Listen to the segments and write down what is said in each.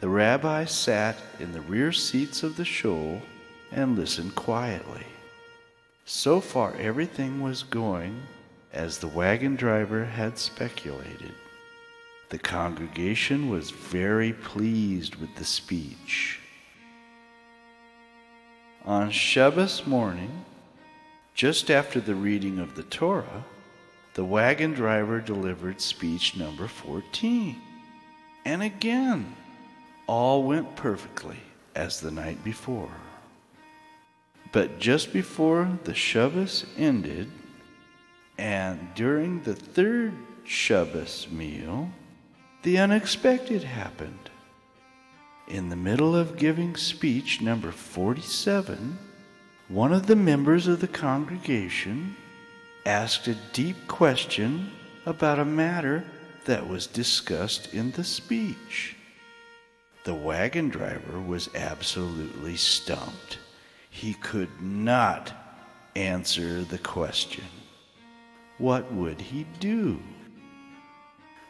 The rabbi sat in the rear seats of the shoal and listened quietly. So far, everything was going as the wagon driver had speculated. The congregation was very pleased with the speech. On Shabbos morning, just after the reading of the Torah, the wagon driver delivered speech number 14. And again, all went perfectly as the night before. But just before the Shabbos ended, and during the third Shabbos meal, the unexpected happened. In the middle of giving speech number 47, one of the members of the congregation asked a deep question about a matter that was discussed in the speech. The wagon driver was absolutely stumped. He could not answer the question. What would he do?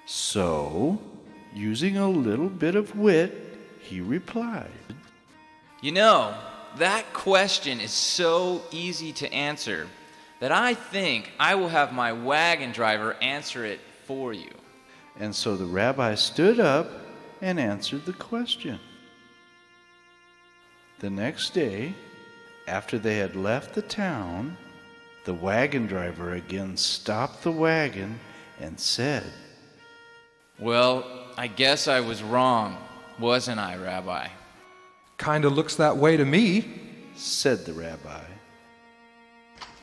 So, using a little bit of wit, he replied, You know, that question is so easy to answer that I think I will have my wagon driver answer it for you. And so the rabbi stood up and answered the question. The next day, after they had left the town, the wagon driver again stopped the wagon and said, Well, I guess I was wrong, wasn't I, Rabbi? Kinda looks that way to me, said the rabbi.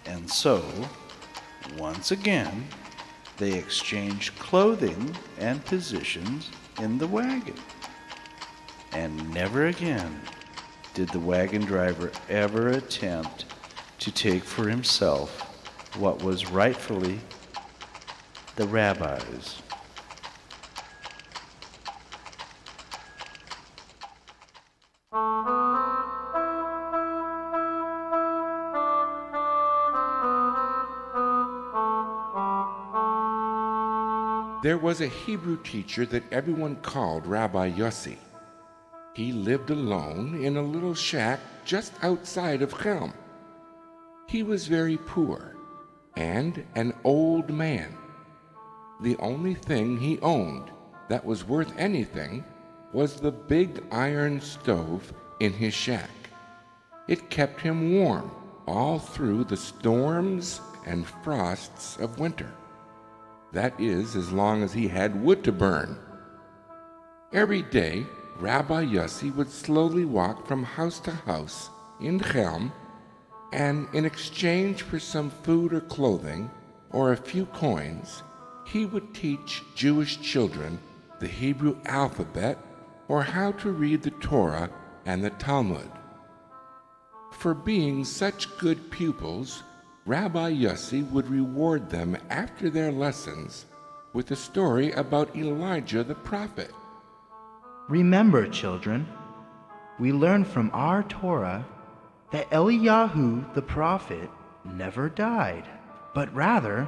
And so, once again, they exchanged clothing and positions in the wagon. And never again did the wagon driver ever attempt to take for himself what was rightfully the rabbi's. There was a Hebrew teacher that everyone called Rabbi Yossi. He lived alone in a little shack just outside of Chelm. He was very poor and an old man. The only thing he owned that was worth anything was the big iron stove in his shack. It kept him warm all through the storms and frosts of winter. That is, as long as he had wood to burn. Every day, Rabbi Yossi would slowly walk from house to house in Chelm, and in exchange for some food or clothing or a few coins, he would teach Jewish children the Hebrew alphabet or how to read the Torah and the Talmud. For being such good pupils, Rabbi Yossi would reward them after their lessons with a story about Elijah the prophet. Remember, children, we learn from our Torah that Eliyahu the prophet never died, but rather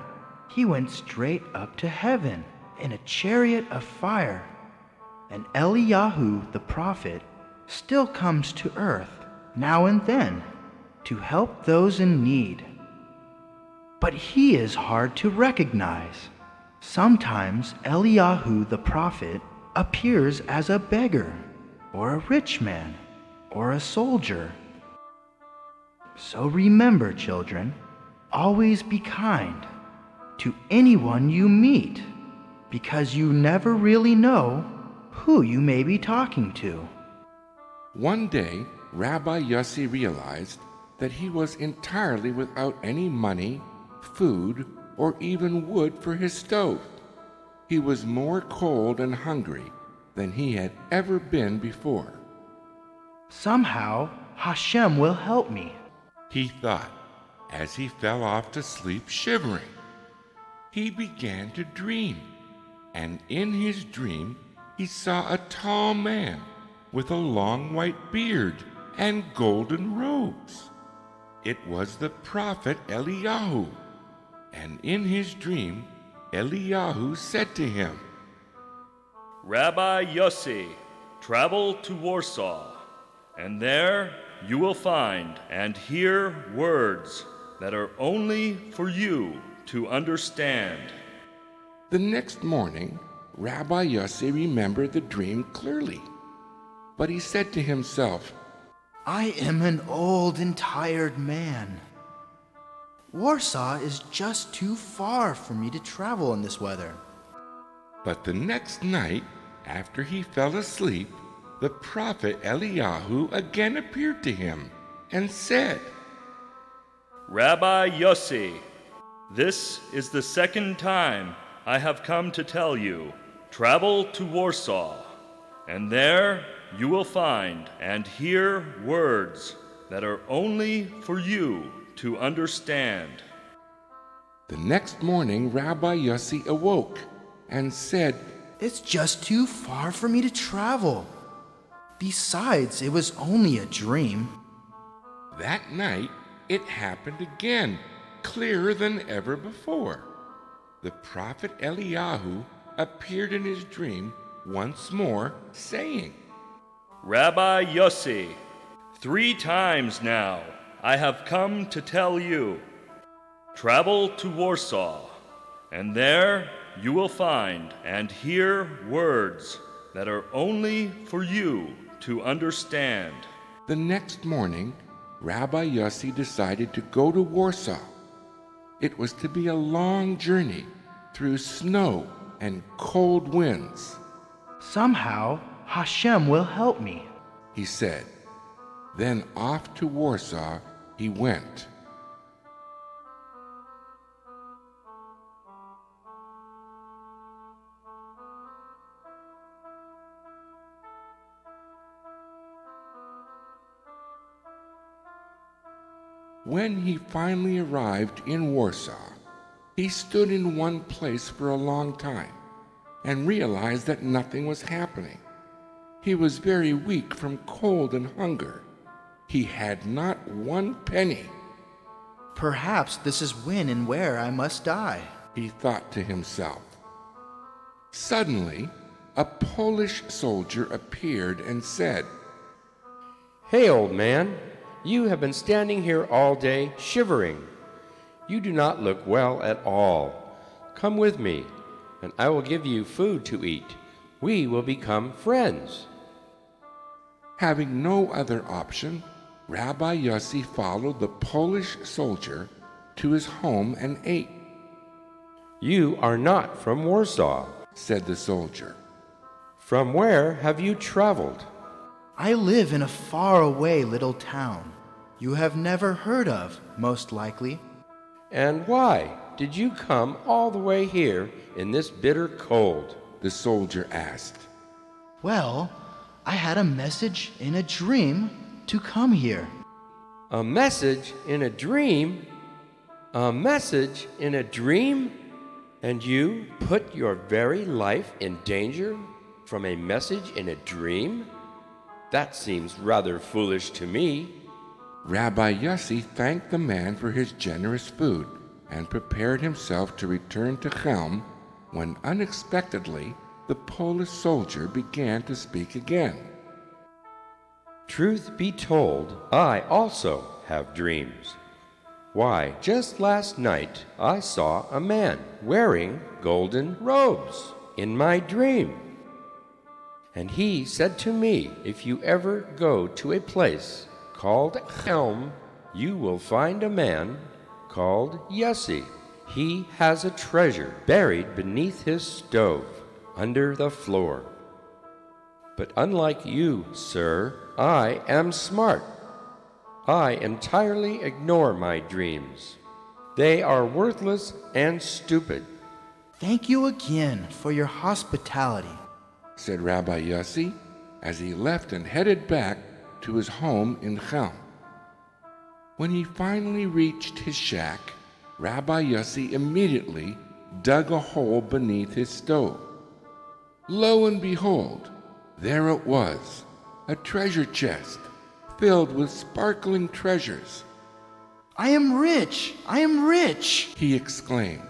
he went straight up to heaven in a chariot of fire. And Eliyahu the prophet still comes to earth now and then to help those in need. But he is hard to recognize. Sometimes Eliyahu the prophet appears as a beggar, or a rich man, or a soldier. So remember, children, always be kind to anyone you meet, because you never really know who you may be talking to. One day, Rabbi Yossi realized that he was entirely without any money, food, or even wood for his stove. He was more cold and hungry than he had ever been before. Somehow, Hashem will help me, he thought as he fell off to sleep shivering. He began to dream, and in his dream he saw a tall man with a long white beard and golden robes. It was the prophet Eliyahu. And in his dream, Eliyahu said to him, Rabbi Yossi, Travel to Warsaw, and there you will find and hear words that are only for you to understand. The next morning, Rabbi Yossi remembered the dream clearly. But he said to himself, I am an old and tired man. Warsaw is just too far for me to travel in this weather. But the next night, after he fell asleep, the prophet Eliyahu again appeared to him and said, Rabbi Yossi, this is the second time I have come to tell you, travel to Warsaw, and there you will find and hear words that are only for you to understand. The next morning, Rabbi Yossi awoke and said, It's just too far for me to travel. Besides, it was only a dream. That night, it happened again, clearer than ever before. The prophet Eliyahu appeared in his dream once more, saying, Rabbi Yossi, 3 times now I have come to tell you, travel to Warsaw, and there you will find and hear words that are only for you to understand. The next morning, Rabbi Yossi decided to go to Warsaw. It was to be a long journey through snow and cold winds. Somehow, Hashem will help me. He said. Then off to Warsaw he went. When he finally arrived in Warsaw, he stood in one place for a long time and realized that nothing was happening. He was very weak from cold and hunger. He had not 1 penny. Perhaps this is when and where I must die. He thought to himself. Suddenly, a Polish soldier appeared and said, Hey, old man, you have been standing here all day shivering. You do not look well at all. Come with me, and I will give you food to eat. We will become friends. Having no other option, Rabbi Yossi followed the Polish soldier to his home and ate. You are not from Warsaw, said the soldier. From where have you traveled? I live in a faraway little town you have never heard of, most likely. And why did you come all the way here in this bitter cold? The soldier asked. Well, I had a message in a dream to come here. A message in a dream? A message in a dream? And you put your very life in danger from a message in a dream? That seems rather foolish to me. Rabbi Yossi thanked the man for his generous food and prepared himself to return to Chelm when unexpectedly the Polish soldier began to speak again. Truth be told, I also have dreams. Why, just last night I saw a man wearing golden robes in my dream. And he said to me, if you ever go to a place called Chelm, you will find a man called Yossi. He has a treasure buried beneath his stove, under the floor. But unlike you, sir, I am smart. I entirely ignore my dreams. They are worthless and stupid. Thank you again for your hospitality, said Rabbi Yossi as he left and headed back to his home in Chelm. When he finally reached his shack, Rabbi Yossi immediately dug a hole beneath his stove. Lo and behold, there it was, a treasure chest filled with sparkling treasures. I am rich! I am rich! He exclaimed.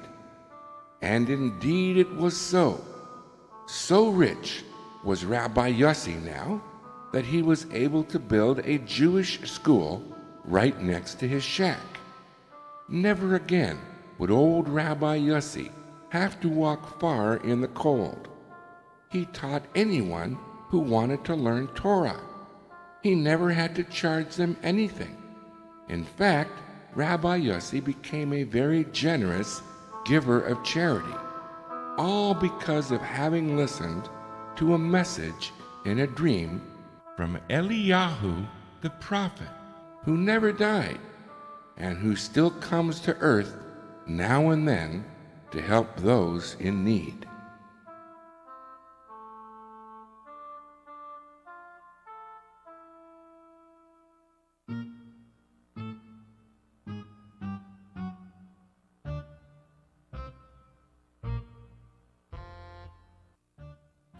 And indeed it was so rich was Rabbi Yossi now that he was able to build a Jewish school right next to his shack. Never again would old Rabbi Yossi have to walk far in the cold. He taught anyone who wanted to learn Torah. He never had to charge them anything. In fact, Rabbi Yossi became a very generous giver of charity, all because of having listened to a message in a dream from Eliyahu the prophet, who never died and who still comes to earth now and then to help those in need.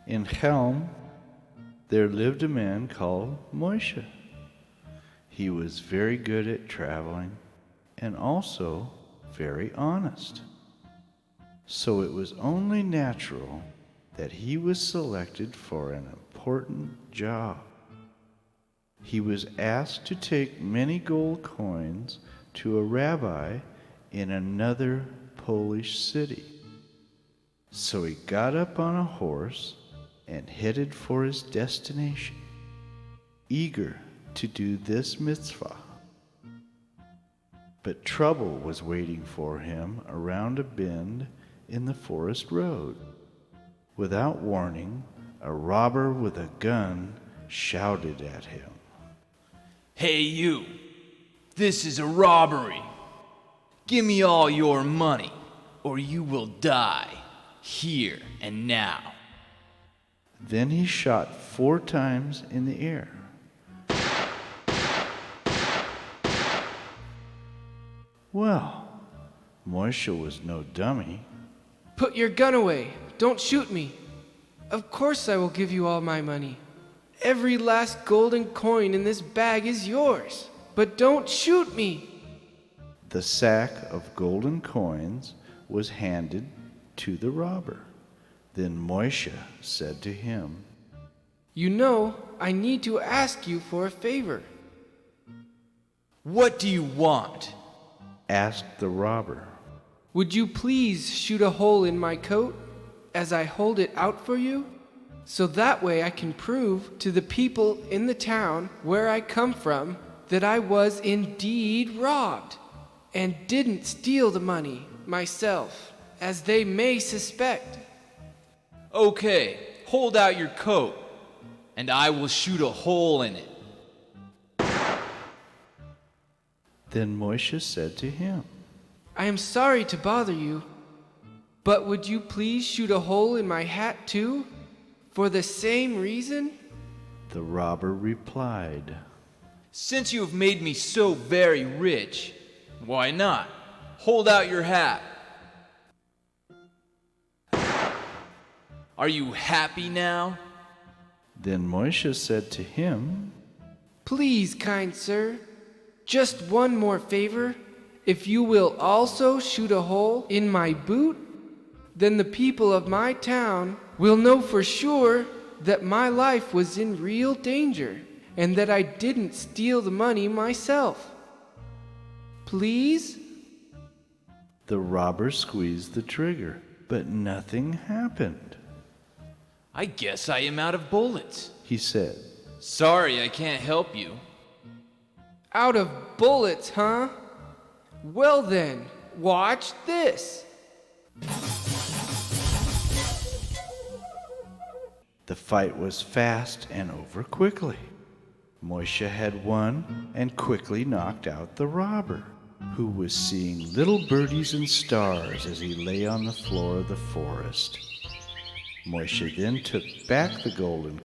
In Chelm, there lived a man called Moshe. He was very good at traveling and also very honest. So it was only natural that he was selected for an important job. He was asked to take many gold coins to a rabbi in another Polish city. So he got up on a horse and headed for his destination, eager to do this mitzvah. But trouble was waiting for him around a bend in the forest road. Without warning, a robber with a gun shouted at him, Hey you, this is a robbery. Give me all your money, or you will die, here and now. Then he shot 4 times in the air. Well, Moshe was no dummy. Put your gun away. Don't shoot me. Of course I will give you all my money. Every last golden coin in this bag is yours. But don't shoot me. The sack of golden coins was handed to the robber. Then Moshe said to him, You know, I need to ask you for a favor. What do you want? asked the robber. Would you please shoot a hole in my coat as I hold it out for you? So that way I can prove to the people in the town where I come from that I was indeed robbed and didn't steal the money myself, as they may suspect. Okay, hold out your coat, and I will shoot a hole in it. Then Moshe said to him, I am sorry to bother you, but would you please shoot a hole in my hat too, for the same reason? The robber replied, Since you have made me so very rich, why not? Hold out your hat. Are you happy now? Then Moshe said to him, Please, kind sir, just one more favor. If you will also shoot a hole in my boot, then the people of my town will know for sure that my life was in real danger and that I didn't steal the money myself. Please? The robber squeezed the trigger, but nothing happened. I guess I am out of bullets. He said, Sorry, I can't help you. Out of bullets, huh? Well then, watch this. The fight was fast and over quickly. Moshe had won and quickly knocked out the robber, who was seeing little birdies and stars as he lay on the floor of the forest. Moshe then took back the golden